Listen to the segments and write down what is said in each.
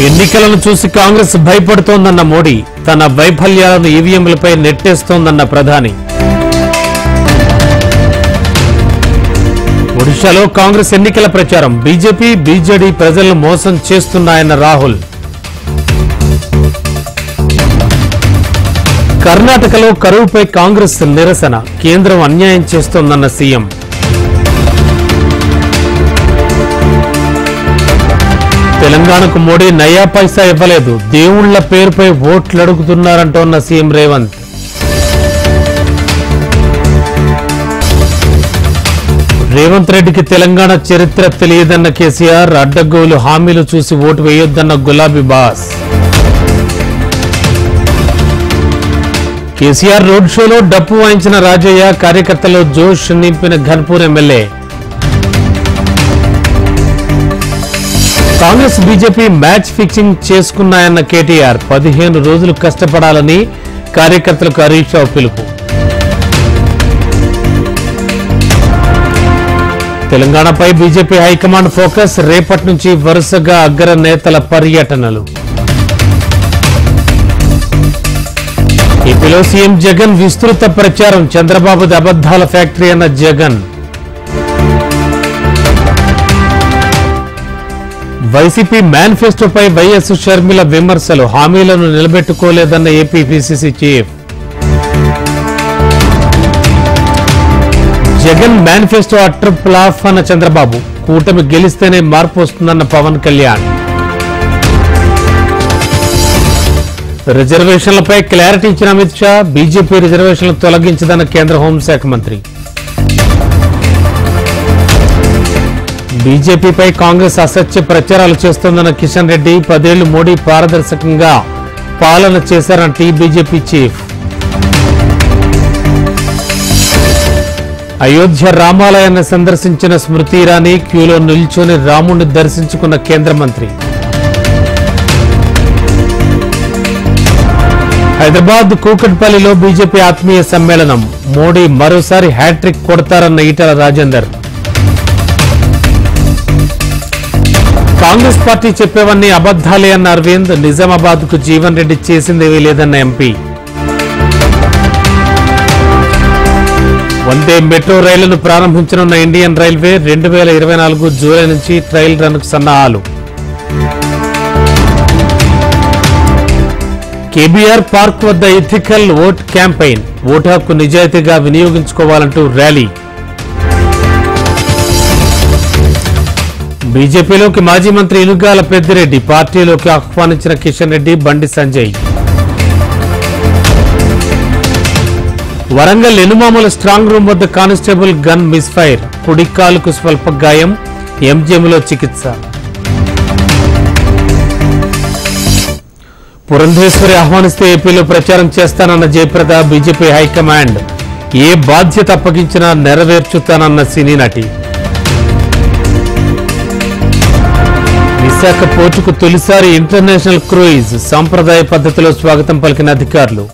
ఎన్నికలను చూసి కాంగ్రెస్ భయపడుతోందన్న మోడీ, తన వైఫల్యాలను ఈవీఎంలపై నెట్టేస్తోందన్న ప్రధాని. ఒడిశాలో కాంగ్రెస్ ఎన్నికల ప్రచారం, బీజేపీ బీజేడీ ప్రజలను మోసం చేస్తున్నాయన్న రాహుల్. కర్ణాటకలో కరువుపై కాంగ్రెస్ నిరసన, కేంద్రం అన్యాయం చేస్తోందన్న సీఎం. తెలంగాణకు మోడీ నయా పైసా ఇవ్వలేదు, దేవుళ్ల పేరుపై ఓట్లు అడుగుతున్నారంటోన్న సీఎం రేవంత్. రేవంత్ రెడ్డికి తెలంగాణ చరిత్ర తెలియదన్న కేసీఆర్, అడ్డగోలు హామీలు చూసి ఓటు వేయొద్దన్న గులాబీ బాస్. కేసీఆర్ రోడ్ షోలో డప్పు వాయించిన రాజయ్య, కార్యకర్తలో జోష్ నింపిన Ghanpur MLA. Congress BJP match fixing చేసుకున్నాయన్న కేటీఆర్, 15 రోజులు కష్టపడాలని కార్యకర్తలకు హరీష్ రావు పిలుపు. తెలంగాణపై బీజేపీ హైకమాండ్ ఫోకస్, రేపటి నుంచి వరుసగా అగ్ర నేతల పర్యటనలు. ఏపీలో సీఎం జగన్ విస్తృత ప్రచారం, చంద్రబాబుది అబద్దాల ఫ్యాక్టరీ అన్న జగన్. వైసీపీ మేనిఫెస్టోపై వైఎస్ షర్మిల విమర్శలు, హామీలను నిలబెట్టుకోలేదన్న AP PCC chief. Jagan manifesto utter flop అన్న చంద్రబాబు, కూటమి గెలిస్తేనే మార్పు వస్తుందన్న పవన్ కళ్యాణ్. రిజర్వేషన్లపై క్లారిటీ ఇచ్చిన అమిత్ షా, బీజేపీ రిజర్వేషన్లు తొలగించదన్న కేంద్ర హోంశాఖ మంత్రి. బీజేపీపై కాంగ్రెస్ అసత్య ప్రచారాలు చేస్తోందన్న కిషన్ రెడ్డి, 10 ఏళ్లు మోడీ పారదర్శకంగా పాలన చేశారన్న బీజేపీ చీఫ్. అయోధ్య రామాలయాన్ని సందర్శించిన స్మృతి ఇరానీ, క్యూలో నిల్చొని రాముడిని దర్శించుకున్న కేంద్ర మంత్రి. హైదరాబాద్ కూకట్పల్లిలో బీజేపీ ఆత్మీయ సమ్మేళనం, మోడీ మరోసారి హ్యాట్రిక్ కొడతారన్న ఈటల రాజేందర్. కాంగ్రెస్ పార్టీ చెప్పేవన్నీ అబద్దాలే అన్న అరవింద్, నిజామాబాద్ కు జీవన్ రెడ్డి చేసిందేమీ లేదన్న ఎంపీ. వందే మెట్రో రైళ్లను ప్రారంభించనున్న ఇండియన్ రైల్వే, 2024 జూలై నుంచి ట్రయల్ రన్ కు సన్నాహాలు. కేబీఆర్ పార్క్ వద్ద ఎథికల్ ఓట్ క్యాంపెయిన్, ఓటు హక్కు నిజాయితీగా వినియోగించుకోవాలంటూ ర్యాలీ. బీజేపీలోకి మాజీ మంత్రి ఇనుగాల పెద్దిరెడ్డి, పార్టీలోకి ఆహ్వానించిన కిషన్ రెడ్డి, బండి సంజయ్. వరంగల్ ఎనుమాముల స్ట్రాంగ్ రూమ్ వద్ద కానిస్టేబుల్ గన్ మిస్ఫైర్, కుడి కాలుకు స్వల్ప గాయం, ఎంజీఎంలో చికిత్స. పురంధేశ్వరి ఆహ్వానిస్తే ఏపీలో ప్రచారం చేస్తానన్న జయప్రద, బీజేపీ హైకమాండ్ ఏ బాధ్యత అప్పగించినా నెరవేర్చుతానన్న సినీ నటి. విశాఖ పోర్టుకు తొలిసారి ఇంటర్నేషనల్ క్రూయిజ్, సాంప్రదాయ పద్ధతిలో స్వాగతం పలికిన అధికారులు.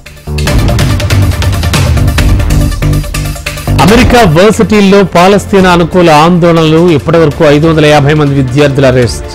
అమెరికా వర్సిటీల్లో పాలస్తీనా అనుకూల ఆందోళనలు, ఇప్పటివరకు 550 మంది విద్యార్థుల అరెస్ట్.